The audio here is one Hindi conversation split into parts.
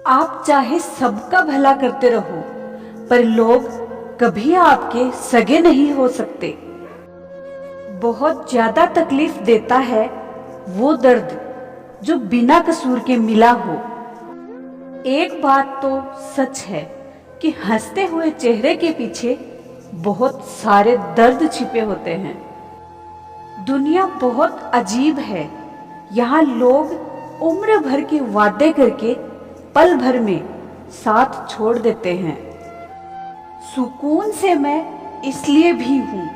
आप चाहे सबका भला करते रहो, पर लोग कभी आपके सगे नहीं हो सकते। बहुत ज्यादा तकलीफ देता है वो दर्द जो बिना कसूर के मिला हो। एक बात तो सच है कि हंसते हुए चेहरे के पीछे बहुत सारे दर्द छिपे होते हैं। दुनिया बहुत अजीब है। यहाँ लोग उम्र भर के वादे करके पल भर में साथ छोड़ देते हैं। सुकून से मैं इसलिए भी हूँ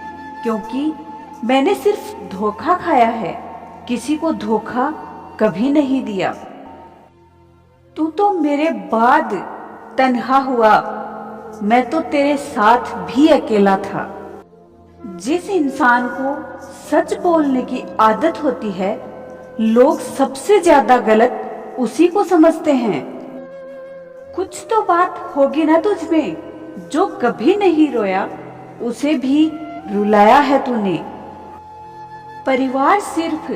क्योंकि मैंने सिर्फ धोखा खाया है, किसी को धोखा कभी नहीं दिया। तू तो मेरे बाद तन्हा हुआ, मैं तो तेरे साथ भी अकेला था। जिस इंसान को सच बोलने की आदत होती है, लोग सबसे ज्यादा गलत उसी को समझते हैं। कुछ तो बात होगी ना तुझ में, जो कभी नहीं रोया उसे भी रुलाया है तूने। परिवार सिर्फ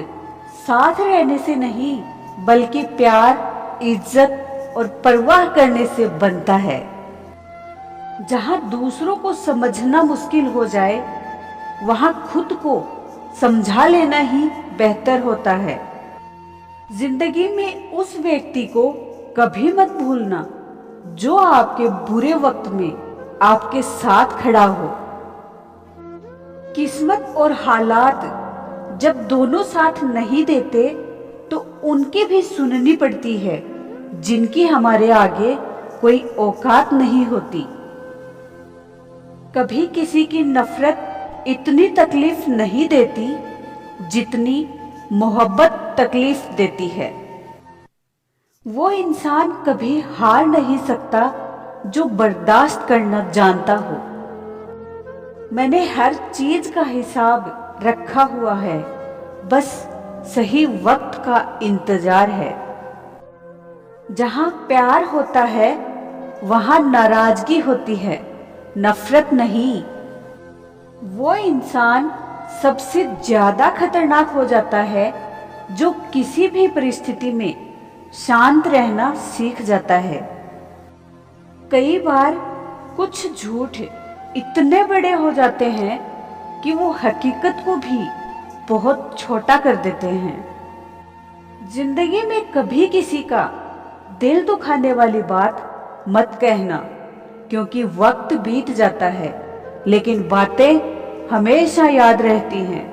साथ रहने से नहीं, बल्कि प्यार, इज्जत और परवाह करने से बनता है। जहां दूसरों को समझना मुश्किल हो जाए, वहां खुद को समझा लेना ही बेहतर होता है। जिंदगी में उस व्यक्ति को कभी मत भूलना जो आपके बुरे वक्त में आपके साथ खड़ा हो। किस्मत और हालात जब दोनों साथ नहीं देते तो उनकी भी सुननी पड़ती है, जिनकी हमारे आगे कोई औकात नहीं होती। कभी किसी की नफरत इतनी तकलीफ नहीं देती जितनी मोहब्बत तकलीफ देती है। वो इंसान कभी हार नहीं सकता जो बर्दाश्त करना जानता हो। मैंने हर चीज का हिसाब रखा हुआ है, बस सही वक्त का इंतजार है। जहां प्यार होता है वहां नाराजगी होती है, नफरत नहीं। वो इंसान सबसे ज्यादा खतरनाक हो जाता है जो किसी भी परिस्थिति में शांत रहना सीख जाता है। कई बार कुछ झूठ इतने बड़े हो जाते हैं कि वो हकीकत को भी बहुत छोटा कर देते हैं। जिंदगी में कभी किसी का दिल दुखाने वाली बात मत कहना, क्योंकि वक्त बीत जाता है लेकिन बातें हमेशा याद रहती हैं।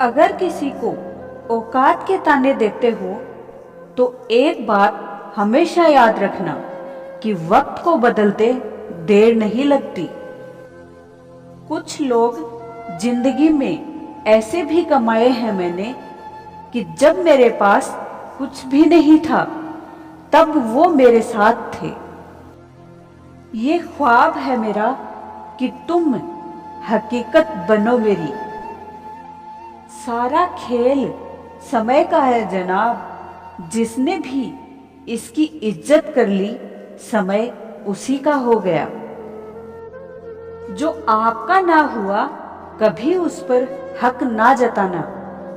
अगर किसी को औकात के ताने देते हो तो एक बात हमेशा याद रखना कि वक्त को बदलते देर नहीं लगती। कुछ लोग जिंदगी में ऐसे भी कमाए हैं मैंने कि जब मेरे पास कुछ भी नहीं था तब वो मेरे साथ थे। ये ख्वाब है मेरा कि तुम हकीकत बनो मेरी। सारा खेल समय का है जनाब, जिसने भी इसकी इज्जत कर ली समय उसी का हो गया। जो आपका ना हुआ कभी उस पर हक ना जताना,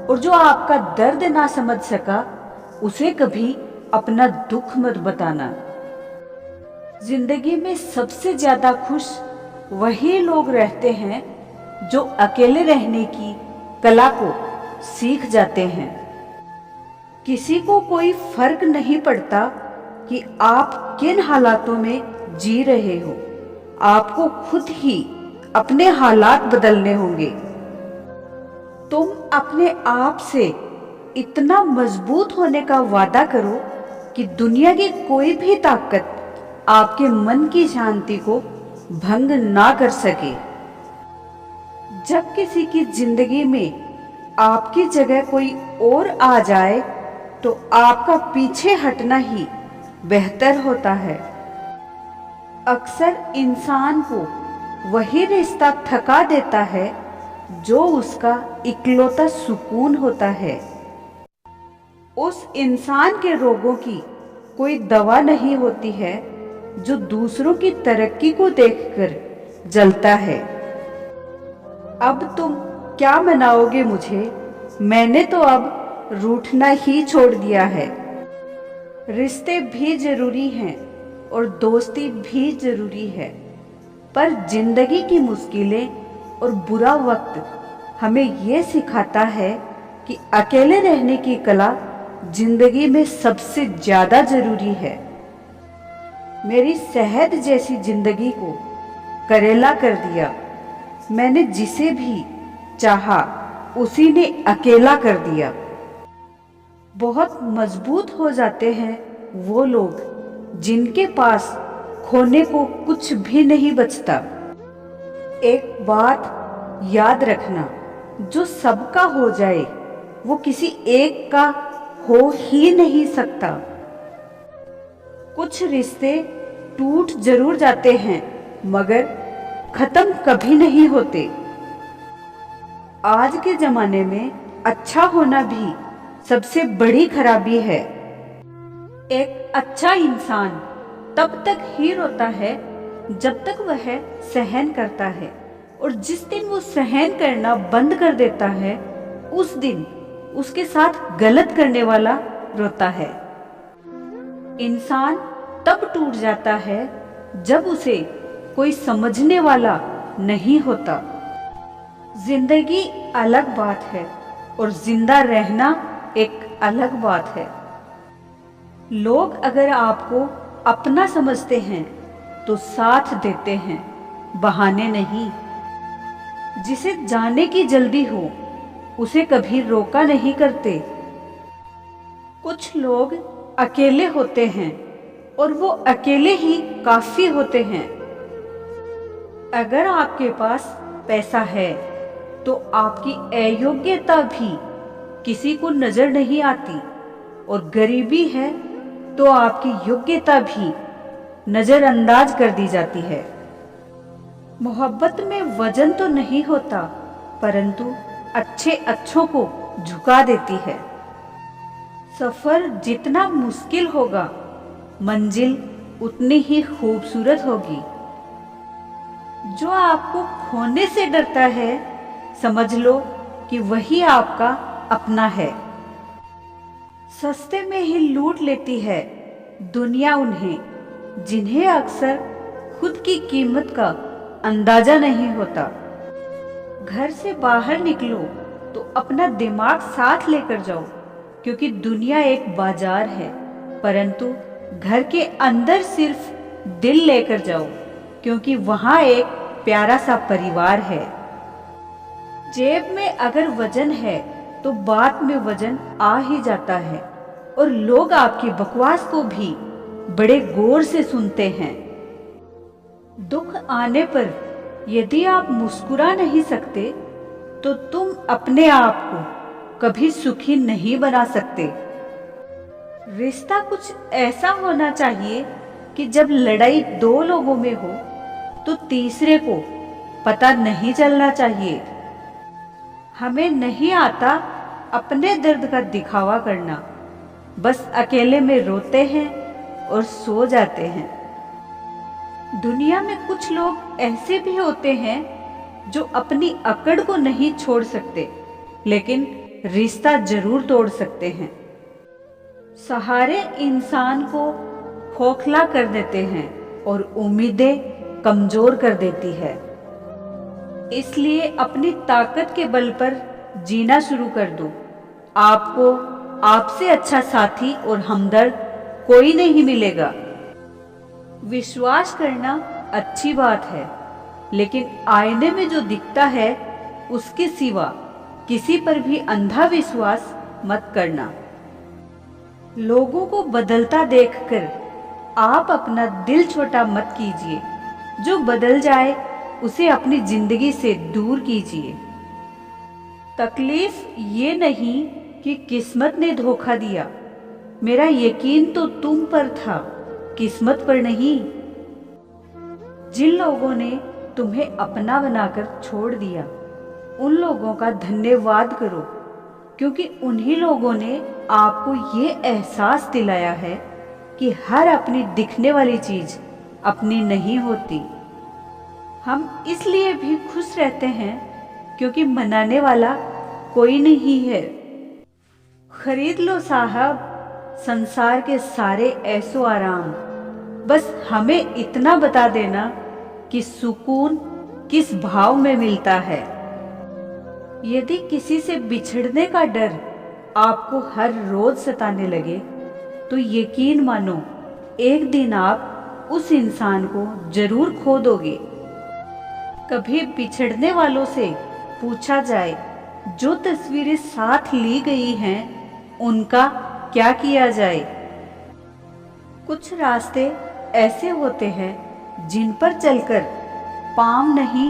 और जो आपका दर्द ना समझ सका उसे कभी अपना दुख मत बताना। जिंदगी में सबसे ज्यादा खुश वही लोग रहते हैं जो अकेले रहने की कला को सीख जाते हैं। किसी को कोई फर्क नहीं पड़ता कि आप किन हालातों में जी रहे हो, आपको खुद ही अपने हालात बदलने होंगे। तुम अपने आप से इतना मजबूत होने का वादा करो कि दुनिया की कोई भी ताकत आपके मन की शांति को भंग ना कर सके। जब किसी की जिंदगी में आपकी जगह कोई और आ जाए तो आपका पीछे हटना ही बेहतर होता है। अक्सर इंसान को वही रिश्ता थका देता है जो उसका इकलौता सुकून होता है। उस इंसान के रोगों की कोई दवा नहीं होती है जो दूसरों की तरक्की को देखकर जलता है। अब तुम क्या मनाओगे मुझे? मैंने तो अब रूठना ही छोड़ दिया है। रिश्ते भी जरूरी हैं और दोस्ती भी जरूरी है, पर जिंदगी की मुश्किलें और बुरा वक्त हमें ये सिखाता है कि अकेले रहने की कला जिंदगी में सबसे ज्यादा जरूरी है। मेरी शहद जैसी जिंदगी को करेला कर दिया। मैंने जिसे भी चाहा उसी ने अकेला कर दिया। बहुत मजबूत हो जाते हैं वो लोग जिनके पास खोने को कुछ भी नहीं बचता। एक बात याद रखना, जो सबका हो जाए वो किसी एक का हो ही नहीं सकता। कुछ रिश्ते टूट जरूर जाते हैं मगर खत्म कभी नहीं होते। आज के जमाने में अच्छा होना भी सबसे बड़ी खराबी है। एक अच्छा इंसान तब तक ही रोता है जब तक वह सहन करता है, और जिस दिन वो सहन करना बंद कर देता है उस दिन उसके साथ गलत करने वाला रोता है। इंसान तब टूट जाता है जब उसे कोई समझने वाला नहीं होता। जिंदगी अलग बात है और जिंदा रहना एक अलग बात है। लोग अगर आपको अपना समझते हैं तो साथ देते हैं, बहाने नहीं। जिसे जाने की जल्दी हो उसे कभी रोका नहीं करते। कुछ लोग अकेले होते हैं और वो अकेले ही काफी होते हैं। अगर आपके पास पैसा है तो आपकी अयोग्यता भी किसी को नजर नहीं आती, और गरीबी है तो आपकी योग्यता भी नजरअंदाज कर दी जाती है। मोहब्बत में वजन तो नहीं होता, परंतु अच्छे अच्छों को झुका देती है। सफर जितना मुश्किल होगा मंजिल उतनी ही खूबसूरत होगी। जो आपको खोने से डरता है समझ लो कि वही आपका अपना है। सस्ते में ही लूट लेती है दुनिया उन्हें जिन्हें अक्सर खुद की कीमत का अंदाजा नहीं होता। घर से बाहर निकलो तो अपना दिमाग साथ लेकर जाओ, क्योंकि दुनिया एक बाजार है, परंतु घर के अंदर सिर्फ दिल लेकर जाओ, क्योंकि वहां एक प्यारा सा परिवार है। जेब में अगर वजन है तो बात में वजन आ ही जाता है, और लोग आपकी बकवास को भी बड़े गौर से सुनते हैं। दुख आने पर यदि आप मुस्कुरा नहीं सकते तो तुम अपने आप को कभी सुखी नहीं बना सकते। रिश्ता कुछ ऐसा होना चाहिए कि जब लड़ाई दो लोगों में हो तो तीसरे को पता नहीं चलना चाहिए। हमें नहीं आता अपने दर्द का दिखावा करना, बस अकेले में रोते हैं और सो जाते हैं। दुनिया में कुछ लोग ऐसे भी होते हैं जो अपनी अकड़ को नहीं छोड़ सकते, लेकिन रिश्ता जरूर तोड़ सकते हैं। सहारे इंसान को खोखला कर देते हैं और उम्मीदें कमजोर कर देती है। इसलिए अपनी ताकत के बल पर जीना शुरू कर दो। आपको आपसे अच्छा साथी और हमदर्द कोई नहीं मिलेगा। विश्वास करना अच्छी बात है, लेकिन आईने में जो दिखता है उसके सिवा किसी पर भी अंधा विश्वास मत करना। लोगों को बदलता देखकर आप अपना दिल छोटा मत कीजिए। जो बदल जाए उसे अपनी जिंदगी से दूर कीजिए। तकलीफ ये नहीं कि किस्मत ने धोखा दिया, मेरा यकीन तो तुम पर था, किस्मत पर नहीं। जिन लोगों ने तुम्हें अपना बनाकर छोड़ दिया उन लोगों का धन्यवाद करो, क्योंकि उन्हीं लोगों ने आपको ये एहसास दिलाया है कि हर अपनी दिखने वाली चीज अपनी नहीं होती। हम इसलिए भी खुश रहते हैं क्योंकि मनाने वाला कोई नहीं है। खरीद लो साहब संसार के सारे ऐसो आराम। बस हमें इतना बता देना कि सुकून किस भाव में मिलता है। यदि किसी से बिछड़ने का डर आपको हर रोज सताने लगे तो यकीन मानो एक दिन आप उस इंसान को जरूर खो दोगे। कभी बिछड़ने वालों से पूछा जाए जो तस्वीरें साथ ली गई हैं उनका क्या किया जाए। कुछ रास्ते ऐसे होते हैं जिन पर चलकर पांव नहीं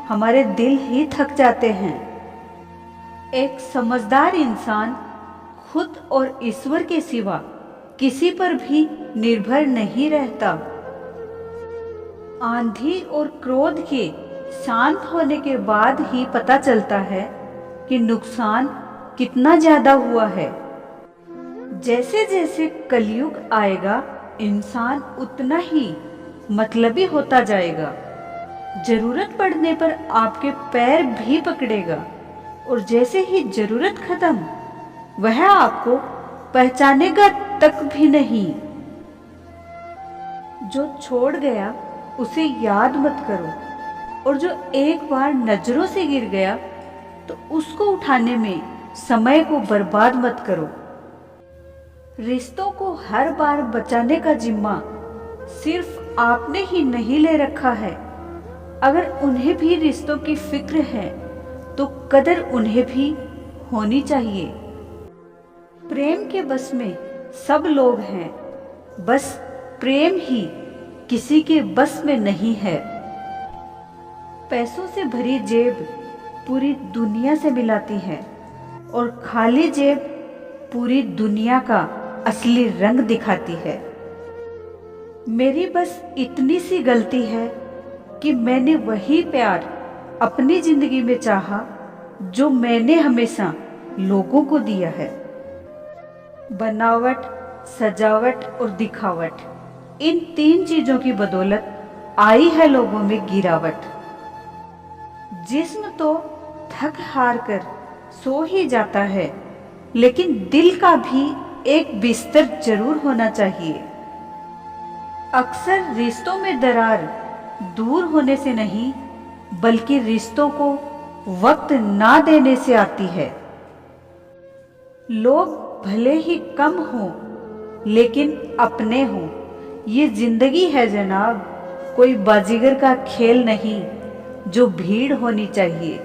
हमारे दिल ही थक जाते हैं। एक समझदार इंसान खुद और ईश्वर के सिवा किसी पर भी निर्भर नहीं रहता। आंधी और क्रोध के शांत होने के बाद ही पता चलता है कि नुकसान कितना ज्यादा हुआ है। जैसे जैसे कलयुग आएगा इंसान उतना ही मतलबी होता जाएगा। जरूरत पड़ने पर आपके पैर भी पकड़ेगा और जैसे ही जरूरत खत्म वह आपको पहचानेगा तक भी नहीं। जो छोड़ गया उसे याद मत करो और जो एक बार नजरों से गिर गया तो उसको उठाने में समय को बर्बाद मत करो। रिश्तों को हर बार बचाने का जिम्मा सिर्फ आपने ही नहीं ले रखा है। अगर उन्हें भी रिश्तों की फिक्र है तो कदर उन्हें भी होनी चाहिए। प्रेम के बस में सब लोग हैं, बस प्रेम ही किसी के बस में नहीं है। पैसों से भरी जेब पूरी दुनिया से मिलाती है और खाली जेब पूरी दुनिया का असली रंग दिखाती है। मेरी बस इतनी सी गलती है कि मैंने वही प्यार अपनी जिंदगी में चाहा जो मैंने हमेशा लोगों को दिया है। बनावट, सजावट और दिखावट, इन तीन चीजों की बदौलत आई है लोगों में गिरावट। जिस्म तो थक हार कर सो ही जाता है, लेकिन दिल का भी एक बिस्तर जरूर होना चाहिए। अक्सर रिश्तों में दरार दूर होने से नहीं बल्कि रिश्तों को वक्त ना देने से आती है। लोग भले ही कम हों लेकिन अपने हों, ये जिंदगी है जनाब, कोई बाजीगर का खेल नहीं जो भीड़ होनी चाहिए।